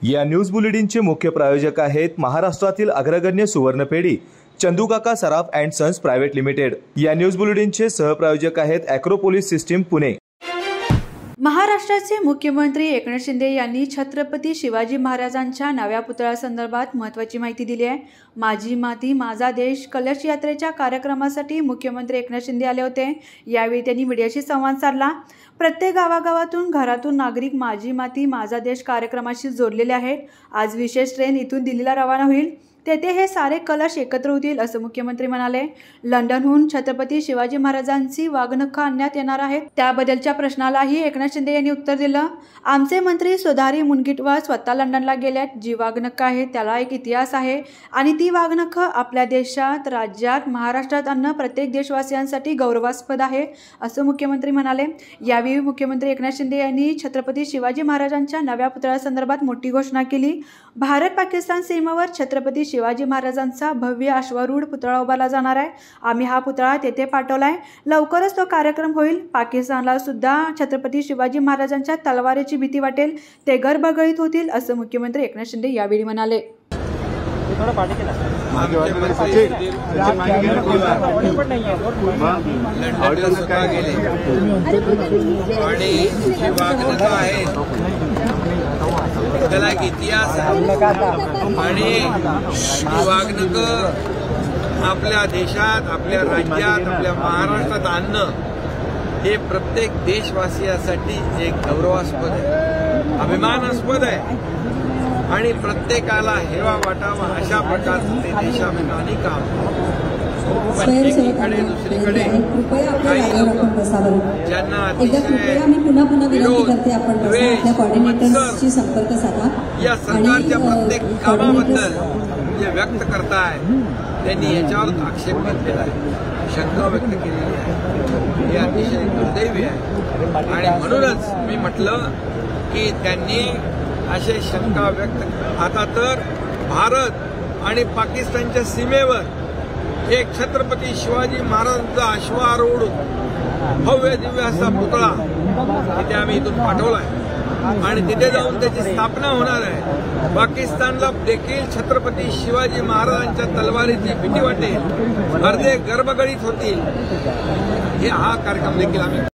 या न्यूज बुलेटिनचे मुख्य प्रायोजक आहेत महाराष्ट्रातील अग्रगण्य सुवर्णपेढी चंदूकाका सराफ अँड सन्स प्रायव्हेट लिमिटेड। या न्यूज बुलेटिनचे सहप्रायोजक आहेत ॲक्रोपोलिस सिस्टीम पुणे। महाराष्ट्राचे मुख्यमंत्री एकनाथ शिंदे यांनी छत्रपती शिवाजी महाराजांच्या नव्या पुतळ्यासंदर्भात महत्त्वाची माहिती दिली आहे। माझी माती माझा देश कलश यात्रेच्या कार्यक्रमासाठी मुख्यमंत्री एकनाथ शिंदे आले होते। यावेळी त्यांनी मीडियाशी संवाद साधला। प्रत्येक गावागावातून घरातून नागरिक माझी माती माझा देश कार्यक्रमाशी जोडलेले आहेत। आज विशेष ट्रेन इथून दिल्लीला रवाना होईल, तेथे हे सारे कलश एकत्र होतील असं मुख्यमंत्री म्हणाले। लंडनहून छत्रपती शिवाजी महाराजांची वाघनखं आणण्यात येणार आहेत, त्याबद्दलच्या प्रश्नालाही एकनाथ शिंदे यांनी उत्तर दिलं। आमचे मंत्री सुधारी मुनगंटीवार स्वतः लंडनला गेल्यात। जी वाघनखं आहे त्याला एक इतिहास आहे आणि ती वाघनखं आपल्या देशात राज्यात महाराष्ट्रात आणणं प्रत्येक देशवासियांसाठी गौरवास्पद आहे असं मुख्यमंत्री म्हणाले। यावेळी मुख्यमंत्री एकनाथ शिंदे यांनी छत्रपती शिवाजी महाराजांच्या नव्या पुतळ्यासंदर्भात मोठी घोषणा केली। भारत पाकिस्तान सीमेवर छत्रपती शिवाजी महाराजांचा भव्य अश्वारूढ पुतळा उभारला जाणार आहे। आम्ही हा पुतळा तेथे पाठवलाय, लवकरच तो कार्यक्रम होईल। पाकिस्तानला सुद्धा छत्रपती शिवाजी महाराजांच्या तलवारीची भीती वाटेल, ते गर्भगळीत होतील असं मुख्यमंत्री एकनाथ शिंदे यावेळी म्हणाले। त्याला एक इतिहास आणि वाघनखं आपल्या देशात आपल्या राज्यात आपल्या महाराष्ट्रात आणणं हे प्रत्येक देशवासियासाठी एक गौरवास्पद आहे, अभिमानास्पद आहे आणि प्रत्येकाला हेवा वाटावा अशा प्रकारचं ते देशाभिमानी काम। पण एकीकडे दुसरीकडे काही लोक ज्यांना अतिशय विरोध द्वेष या सरकारच्या प्रत्येक कामाबद्दल जे व्यक्त करताय त्यांनी याच्यावर आक्षेप घेतलेला आहे, शंका व्यक्त केलेली आहे। हे अतिशय दुर्दैवी आहे आणि म्हणूनच मी म्हटलं की त्यांनी असे शंका व्यक्त आता तर भारत आणि पाकिस्तानच्या सीमेवर एक छत्रपती शिवाजी महाराजांचा अश्वारूढ भव्य दिव्य असा पुतळा तिथे आम्ही इथून पाठवलाय आणि तिथे जाऊन त्याची स्थापना होणार आहे। पाकिस्तानला देखील छत्रपती शिवाजी महाराजांच्या तलवारीची भीती वाटेल, अर्धे गर्भगळीत होतील। हा कार्यक्रम देखील आम्ही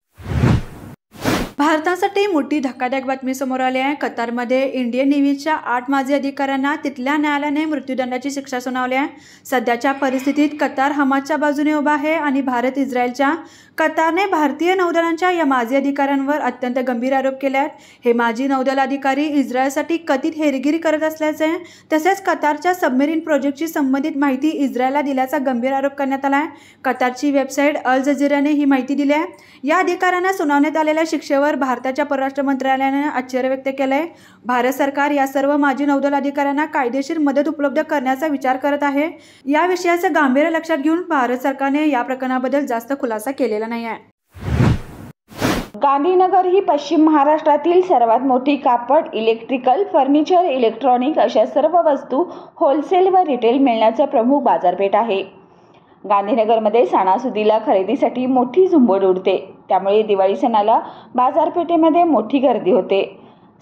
भारतासाठी मोठी धक्कादायक बातमी समोर आली आहे। कतारमध्ये इंडियन नेव्हीच्या 8 माजी अधिकाऱ्यांना तिथल्या न्यायालयाने मृत्यूदंडाची शिक्षा सुनावली आहे। सध्याच्या परिस्थितीत कतार हमासच्या बाजूने उभा आहे आणि भारत इस्रायलच्या। कतारने भारतीय नौदलाच्या या माजी अधिकाऱ्यांवर अत्यंत गंभीर आरोप केले आहेत। हे माजी नौदल अधिकारी इस्रायलसाठी कथित हेरगिरी करत असल्याचे तसेच कतारच्या सबमेरीन प्रोजेक्टशी संबंधित माहिती इस्रायलला दिल्याचा गंभीर आरोप करण्यात आला आहे। कतारची वेबसाईट अल जझीराने ही माहिती दिली आहे। या अधिकाऱ्यांना सुनावण्यात आलेल्या शिक्षेवर भारताच्या परराष्ट्र मंत्रालयाने आश्चर्य व्यक्त केले आहे। भारत सरकार या सर्व माजी नौदल अधिकाऱ्यांना कायदेशीर मदत उपलब्ध करण्याचा विचार करत आहे। या विषयाचं गांभीर्य लक्षात घेऊन भारत सरकारने या प्रकरणाबद्दल जास्त खुलासा केलेला नाही आहे। गांधीनगर ही पश्चिम महाराष्ट्रातील सर्वात मोठी कापड, इलेक्ट्रिकल, फर्निचर, इलेक्ट्रॉनिक अशा सर्व वस्तू होलसेल व रिटेल मिळण्याचं प्रमुख बाजारपेठ आहे। गांधीनगरमध्ये सणासुदीला खरेदीसाठी मोठी झुंबड उडते, त्यामुळे दिवाळी सणाला बाजारपेठेमध्ये मोठी गर्दी होते।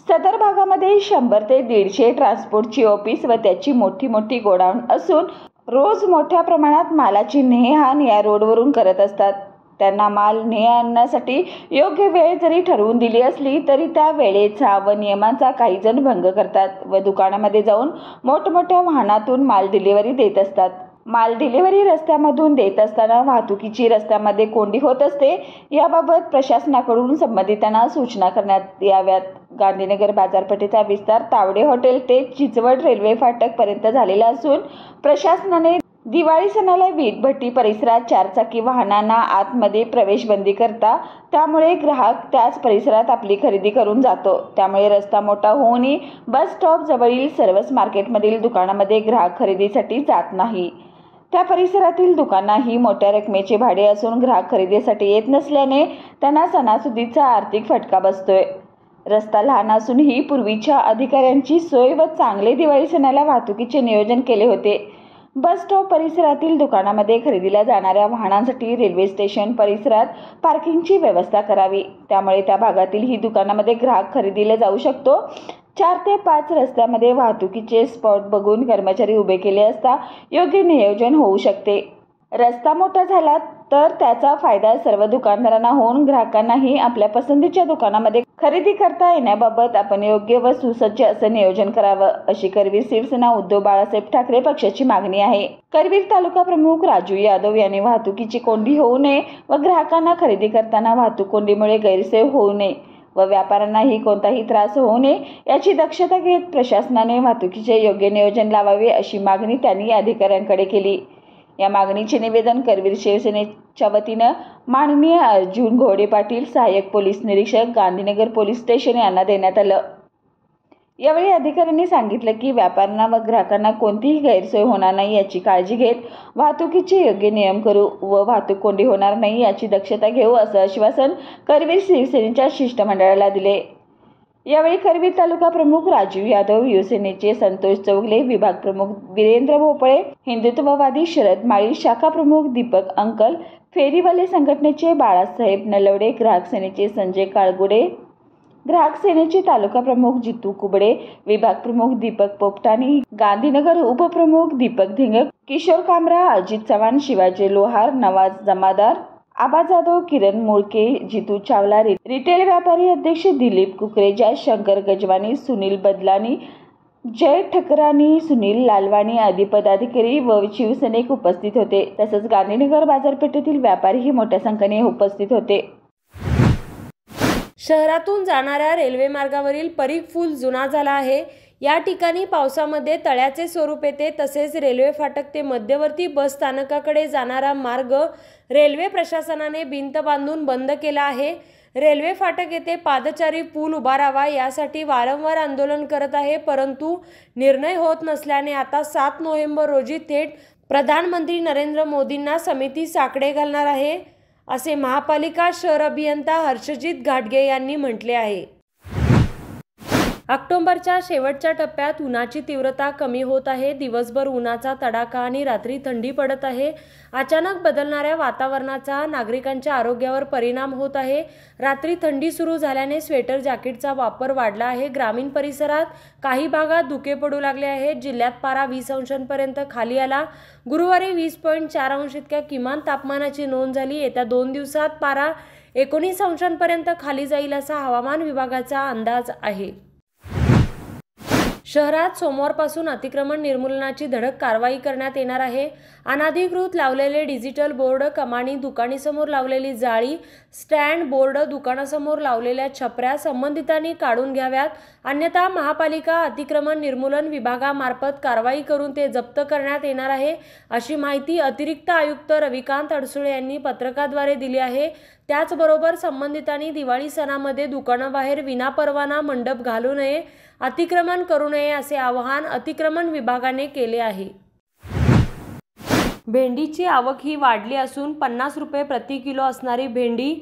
सदर भागामध्ये 100 ते 150 ट्रान्सपोर्टची ऑफिस व त्याची मोठी गोडाऊन असून रोज मोठ्या प्रमाणात मालाची ने-आण या रोडवरून करत असतात। त्यांना माल ने-आणण्यासाठी योग्य वेळ जरी ठरवून दिली असली तरी त्या वेळेचा व नियमांचा काही जण भंग करतात व दुकानामध्ये जाऊन मोठमोठ्या वाहनातून माल डिलिव्हरी देत असतात। माल डिलिव्हरी रस्त्यामधून देत असताना वाहतुकीची रस्त्यामध्ये कोंडी होत असते, याबाबत प्रशासनाकडून संबंधितांना सूचना करण्यात याव्यात। गांधीनगर बाजारपेठेचा विस्तार तावडे हॉटेल ते चिंचवड रेल्वे फाटक पर्यंत झालेला असून प्रशासनाने दिवाळी सणाला वीटभट्टी परिसरात 4 चाकी वाहनांना आतमध्ये प्रवेश बंदी करता, त्यामुळे ग्राहक त्याच परिसरात आपली खरेदी करून जातो। त्यामुळे रस्ता मोठा होऊनही बस स्टॉप जवळील सर्वच मार्केटमधील दुकानामध्ये ग्राहक खरेदीसाठी जात नाही। त्या परिसरातील दुकानांही मोठ्या रकमेचे भाडे असून ग्राहक खरेदीसाठी येत नसल्याने त्यांना सणासुदीचा आर्थिक फटका बसतोय। रस्ता लहान असूनही पूर्वीच्या अधिकाऱ्यांची सोय व चांगले दिवाळी सणाला वाहतुकीचे नियोजन केले होते। बस स्टॉप परिसरातील दुकानामध्ये खरेदीला जाणाऱ्या वाहनांसाठी रेल्वे स्टेशन परिसरात पार्किंगची व्यवस्था करावी। त्यामुळे त्या भागातील ही दुकानामध्ये ग्राहक खरेदीला जाऊ शकतो। 4 ते 5 रस्त्यामध्ये वाहतुकीचे स्पॉट बघून कर्मचारी उभे केले असता योग्य नियोजन होऊ शकते। रस्ता मोठा झाला तर त्याचा फायदा सर्व दुकानदारांना होऊन ग्राहकांनाही आपल्या पसंतीच्या दुकानामध्ये खरेदी करता येण्याबाबत आपण योग्य व सुसज्ज असं नियोजन करावं, अशी करवीर शिवसेना उद्धव बाळासाहेब ठाकरे पक्षाची मागणी आहे। करवीर तालुका प्रमुख राजू यादव यांनी वाहतुकीची कोंडी होऊ नये व ग्राहकांना खरेदी करताना वाहतूक कोंडीमुळे गैरसोय होऊ नये व व्यापाऱ्यांनाही कोणताही त्रास होऊ नये याची दक्षता घेत प्रशासनाने वाहतुकीचे योग्य नियोजन लावावे, अशी मागणी त्यांनी अधिकाऱ्यांकडे केली। या मागणीचे निवेदन करवीर शिवसेनेच्या वतीनं माननीय अर्जुन घोडे पाटील, सहाय्यक पोलीस निरीक्षक, गांधीनगर पोलीस स्टेशन यांना देण्यात आलं। यावेळी अधिकाऱ्यांनी सांगितलं की व्यापाऱ्यांना व ग्राहकांना कोणतीही गैरसोय होणार नाही याची काळजी घेत वाहतुकीचे योग्य नियम करू व वाहतूक कोंडी होणार नाही याची दक्षता घेऊ, असं आश्वासन करवीर शिवसेनेच्या शिष्टमंडळाला दिले। यावेळी करवीर तालुका प्रमुख राजू यादव, युवसेनेचे संतोष चौगले, विभाग प्रमुख वीरेंद्र भोपळे, हिंदुत्ववादी शरद माळी, शाखा प्रमुख दीपक अंकल, फेरीवाले संघटनेचे बाळासाहेब नलवडे, ग्राहक सेनेचे संजय काळगुडे, ग्राहक सेनेचे तालुका प्रमुख जितू कुबडे, विभाग प्रमुख दीपक पोपटानी, गांधीनगर उपप्रमुख दीपक धिंगक, किशोर कामरा, अजित चव्हाण, शिवाजी लोहार, नवाज जमादार, आबा जाधव, किरण मुळके, जितू चावला, रिटेल व्यापारी अध्यक्ष दिलीप कुकरेजा, शंकर गजवानी, सुनील बदलानी, जय ठकरानी, सुनील लालवानी आदी पदाधिकारी व शिवसैनिक उपस्थित होते। तसंच गांधीनगर बाजारपेठेतील व्यापारीही मोठ्या संख्येने उपस्थित होते। शहरातून जाणाऱ्या रेल्वे मार्गावरील परीघ पूल जुना झाला आहे। या ठिकाणी पावसामध्ये तळ्याचे स्वरूप येते। तसेच रेल्वे फाटक ते मध्यवर्ती बस स्थानकाकडे जाणारा मार्ग रेल्वे प्रशासनाने भिंत बांधून बंद केला आहे। रेल्वे फाटक येथे पादचारी पूल उभारावा यासाठी वारंवार आंदोलन करत आहे, परंतु निर्णय होत नसल्याने आता 7 नोव्हेंबर रोजी थेट प्रधानमंत्री नरेंद्र मोदींना समिती साकडे घालणार आहे, असे महापालिका शहर अभियंता हर्षजित घाटगे यांनी म्हटले आहे। ऑक्टोबरच्या शेवटच्या टप्प्यात उन्हाची तीव्रता कमी होत आहे। दिवसभर उन्हाचा तडाखा आणि रात्री थंडी पडत आहे। अचानक बदलणाऱ्या वातावरणाचा नागरिकांच्या आरोग्यावर परिणाम होत आहे। रात्री थंडी सुरू झाल्याने स्वेटर जॅकेटचा वापर वाढला आहे। ग्रामीण परिसरात काही भागात धुके पडू लागले आहेत। जिल्ह्यात पारा 20 अंशांपर्यंत खाली आला। गुरुवारी 20.4 अंश इतक्या किमान तापमानाची नोंद झाली। येत्या 2 दिवसात पारा 19 अंशांपर्यंत खाली जाईल असा हवामान विभागाचा अंदाज आहे। शहरात सोमवारपासून अतिक्रमण निर्मूलनाची धडक कारवाई करण्यात येणार आहे। अनाधिकृत लावलेले डिजिटल बोर्ड, कमानी, दुकानीसमोर लावलेली जाळी, स्टँड बोर्ड, दुकानासमोर लावलेल्या छपऱ्या संबंधितांनी काढून घ्याव्यात, अन्यथा महापालिका अतिक्रमण निर्मूलन विभागामार्फत कारवाई करून ते जप्त करण्यात येणार आहे, अशी माहिती अतिरिक्त आयुक्त रविकांत अडसुळे यांनी पत्रकाद्वारे दिली आहे। त्याचबरोबर संबंधितांनी दिवाळी सणामध्ये दुकानाबाहेर विनापरवाना मंडप घालू नये, अतिक्रमण करू नये असे आवाहन अतिक्रमण विभागाने केले आहे। भेंडीची आवक ही वाढली असून 50 रुपये प्रति किलो असणारी भेंडी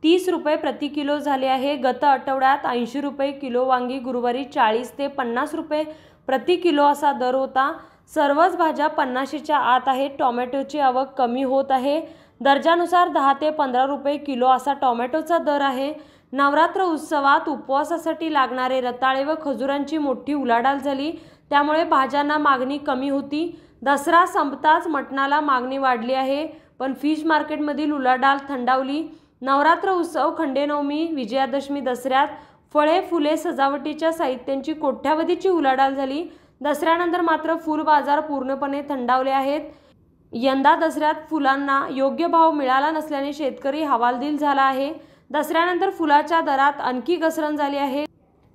30 रुपये प्रति किलो झाली आहे। गत आठवड्यात 80 रुपये किलो वांगी, गुरुवारी 40 ते 50 रुपये प्रति किलो असा दर होता। सर्वच भाज्या 50च्या आत आहेत। टोमॅटोची आवक कमी होत आहे। दर्जानुसार 10 ते 15 रुपये किलो असा टोमॅटोचा दर आहे। नवरात्र उत्सवात उपवासासाठी लागणारे रताळे व खजुरांची मोठी उलाढाल झाली, त्यामुळे भाज्यांना मागणी कमी होती। दसरा संपताच मटणाला मागणी वाढली आहे, पण फिश मार्केटमधील उलाढाल थंडावली। नवरात्र उत्सव, खंडेनवमी, विजयादशमी, दसऱ्यात फळे, फुले, सजावटीच्या साहित्यांची कोट्यावधीची उलाढाल झाली। दसऱ्यानंतर मात्र फुल बाजार पूर्णपणे थंडावले आहेत। यंदा दसऱ्यात फुलांना योग्य भाव मिळाला नसल्याने शेतकरी हवालदिल झाला आहे। दसऱ्यानंतर फुलाच्या दरात आणखी घसरण झाली आहे।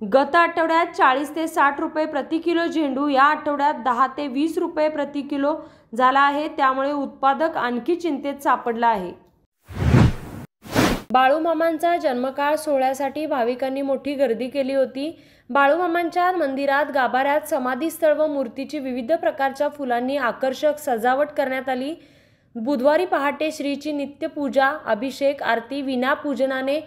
गत आठवड्यात 40 ते 60 रुपये प्रति किलो झेंडू या आठवड्यात 10 ते 20 रुपये प्रति किलो झाला आहे, त्यामुळे उत्पादक आणखी चिंतेत सापडला आहे। बाळूमामांचा जन्मकाळ सोहळ्यासाठी भाविकांनी मोठी गर्दी केली होती। बाळूमामांच्या मंदिरात, गाभाऱ्यात समाधीस्थळ व मूर्तीची विविध प्रकारच्या फुलांनी आकर्षक सजावट करण्यात आली। बुधवारी पहाटे श्रीची नित्यपूजा, अभिषेक, आरती, विना पूजनाने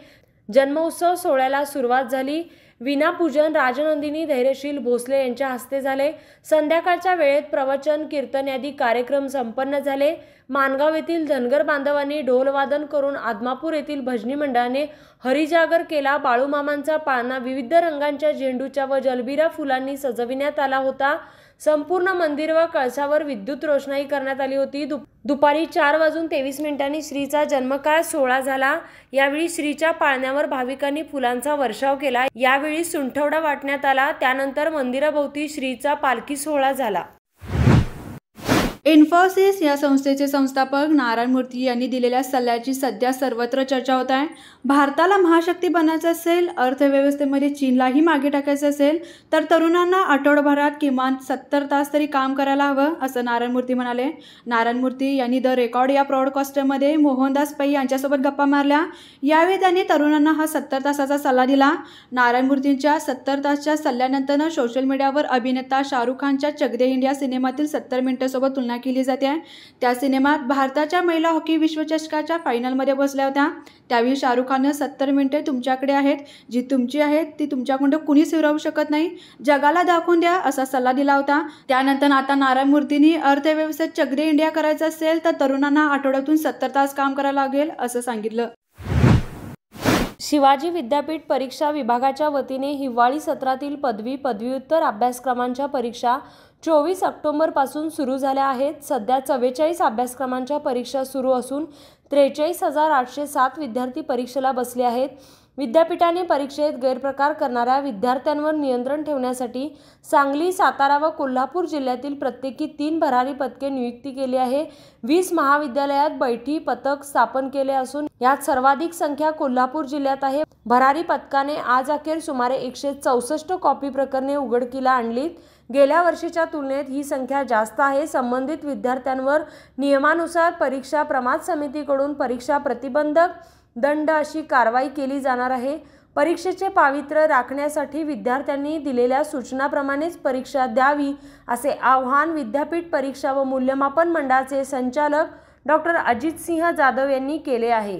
जन्मोत्सव सोहळ्याला सुरुवात झाली। विनापूजन राजनंदिनी धैर्यशील भोसले यांच्या हस्ते झाले। संध्याकाळच्या वेळेत प्रवचन, कीर्तन आदी कार्यक्रम संपन्न झाले। मानगाव येथील धनगर बांधवांनी ढोलवादन करून आदमापूर येथील भजनी मंडळाने हरिजागर केला। बाळूमामांचा पाळणा विविध रंगांच्या झेंडूच्या व जलबिरा फुलांनी सजविण्यात आला होता। संपूर्ण मंदिर व कळसावर विद्युत रोषणाई करण्यात आली होती। दुपारी 4:23 श्रीचा जन्मकाळ सोहळा झाला। यावेळी श्रीच्या पाळण्यावर भाविकांनी फुलांचा वर्षाव केला। यावेळी सुंठवडा वाटण्यात आला। त्यानंतर मंदिराभोवती श्रीचा पालखी सोहळा झाला। इन्फोसिस या संस्थेचे संस्थापक नारायण मूर्ती यांनी दिलेल्या सल्ल्याची सध्या सर्वत्र चर्चा होत आहे। भारताला महाशक्ती बनायचं असेल, अर्थव्यवस्थेमध्ये चीनलाही मागे टाकायचं असेल तर तरुणांना आठवडाभरात किमान 70 तास तरी काम करायला हवं, असं नारायण मूर्ती म्हणाले। नारायण मूर्ती यांनी द रेकॉर्ड या ब्रॉडकास्टमध्ये मोहनदास पै यांच्यासोबत गप्पा मारल्या। यावेळी त्यांनी तरुणांना हा 70 तासाचा सल्ला दिला। नारायण मूर्तींच्या 70 तासच्या सल्ल्यानंतर सोशल मीडियावर अभिनेता शाहरुख खानच्या चक दे इंडिया सिनेमातील 70 मिनिटांसोबत तुलना केली जाते। त्या सिनेमात भारताच्या महिला हॉकी विश्वचषकाच्या फायनलमध्ये बसल्या होत्या। त्यावेळी शाहरुख खानने 70 मिनिटे तुमच्याकडे आहेत, जी तुमची आहेत ती तुमच्याकडून कुणीच हिरावू शकत नाही, जगाला दाखवून द्या, असा सल्ला दिला होता। त्यानंतर आता नारायण मूर्तींनी अर्थव्यवस्थेत चक दे इंडिया करायचं असेल तर तरुणांना आठवड्यातून 70 तास काम करायला लागेल, असं सांगितलं। शिवाजी विद्यापीठ परीक्षा विभागाच्या वतीने हिवाळी सत्रातील पदवी पदव्युत्तर अभ्यासक्रमांच्या परीक्षा 24 ऑक्टोबरपासून सुरू झाल्या आहेत। सध्या 44 अभ्यासक्रमांच्या परीक्षा सुरू असून 43,807 विद्यार्थी परीक्षेला बसले आहेत। विद्यापीठाने परीक्षेत गैरप्रकार करणाऱ्या विद्यार्थ्यांवर नियंत्रण ठेवण्यासाठी सांगली, सातारा व कोल्हापूर जिल्ह्यातील प्रत्येकी 3 भरारी पथके नियुक्ती केली आहे। 20 महाविद्यालयात बैठी पथक स्थापन केले असून यात सर्वाधिक संख्या कोल्हापूर जिल्ह्यात आहे। भरारी पथकाने आज अखेर सुमारे 164 कॉपी प्रकरणे उघडकीला आणलीत। गेल्या वर्षीच्या तुलनेत ही संख्या जास्त आहे। संबंधित विद्यार्थ्यांवर नियमानुसार परीक्षा प्रमाद समितीकडून परीक्षा प्रतिबंधक दंड अशी कारवाई केली जाणार आहे। परीक्षेचे पावित्र्य राखण्यासाठी विद्यार्थ्यांनी दिलेल्या सूचनाप्रमाणेच परीक्षा द्यावी, असे आवाहन विद्यापीठ परीक्षा व मूल्यमापन मंडळाचे संचालक डॉक्टर अजित सिंह जाधव यांनी केले आहे।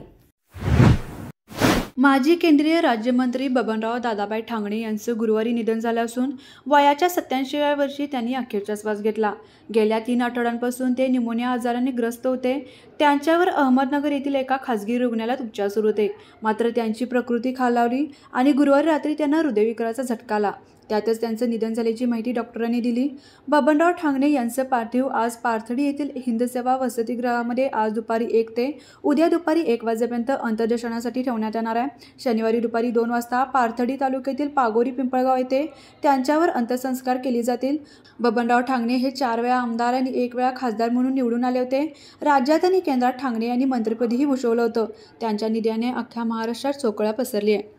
माजी केंद्रीय राज्यमंत्री बबनराव दादाभाई ठांगणे यांचं गुरुवारी निधन झालं असून वयाच्या 87व्या वर्षी त्यांनी अखेरचा श्वास घेतला। गेल्या 3 आठवड्यांपासून ते न्यूमोनिया आजाराने ग्रस्त होते। त्यांच्यावर अहमदनगर येथील एका खासगी रुग्णालयात उपचार सुरू होते, मात्र त्यांची प्रकृती खालावली आणि गुरुवारी रात्री त्यांना हृदयविकाराचा झटका आला। त्यातच त्यांचं निधन झाल्याची माहिती डॉक्टरांनी दिली। बबनराव ठांगणे यांचं पार्थिव आज पाथर्डी येथील हिंदसेवा वसतिगृहामध्ये आज दुपारी 1 ते उद्या दुपारी 1 वाजेपर्यंत अंत्यदर्शनासाठी ठेवण्यात येणार आहे। शनिवारी दुपारी 2 वाजता पाथर्डी तालुक्यातील पागोरी पिंपळगाव येथे त्यांच्यावर अंत्यसंस्कार केले जातील। बबनराव ठांगणे हे 4 वेळा आमदार आणि 1 वेळा खासदार म्हणून निवडून आले होते। राज्यात आणि केंद्रात ठांगणे यांनी मंत्रिपदही भूषवलं होतं। त्यांच्या निधनाने अख्ख्या महाराष्ट्रात शोककळा पसरली आहे।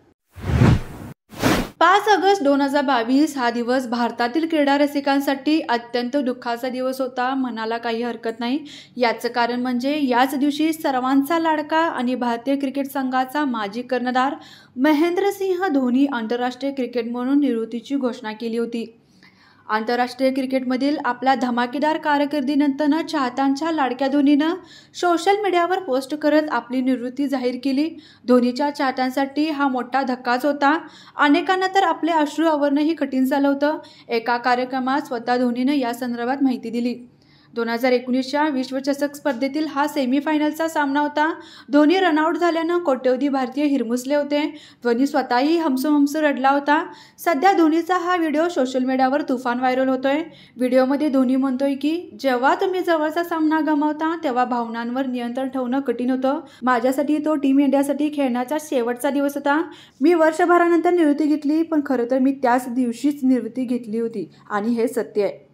5 ऑगस्ट 2022 हा दिवस भारतातील क्रीडा रसिकांसाठी अत्यंत दुःखाचा दिवस होता, म्हणायला काही हरकत नाही। याचं कारण म्हणजे याच दिवशी सर्वांचा लाडका आणि भारतीय क्रिकेट संघाचा माजी कर्णधार महेंद्रसिंह धोनी आंतरराष्ट्रीय क्रिकेट म्हणून निवृत्तीची घोषणा केली होती। आंतरराष्ट्रीय क्रिकेटमधील आपल्या धमाकेदार कारकिर्दीनंतर चाहत्यांच्या लाडक्या धोनीनं सोशल मीडियावर पोस्ट करत आपली निवृत्ती जाहीर केली। धोनीच्या चाहत्यांसाठी हा मोठा धक्काच होता। अनेकांना तर आपले अश्रू आवरणंही कठीण झालं होतं। एका कार्यक्रमात स्वतः धोनीनं या संदर्भात माहिती दिली। 2019च्या विश्वचषक स्पर्धेतील हा सेमीफायनलचा सामना होता। धोनी रनआउट झाल्यानं कोट्यवधी भारतीय हिरमुसले होते। धोनी स्वतःही हमसूमहमसू रडला होता। सध्या धोनीचा हा व्हिडिओ सोशल मीडियावर तुफान व्हायरल होतोय। व्हिडिओमध्ये धोनी म्हणतोय की जेव्हा तुम्ही जवळचा सामना गमावता तेव्हा भावनांवर नियंत्रण ठेवणं कठीण होतं। माझ्यासाठी तो टीम इंडियासाठी खेळण्याचा शेवटचा दिवस होता। मी वर्षभरानंतर निवृत्ती घेतली, पण खरं तर मी त्याच दिवशीच निवृत्ती घेतली होती आणि हे सत्य आहे।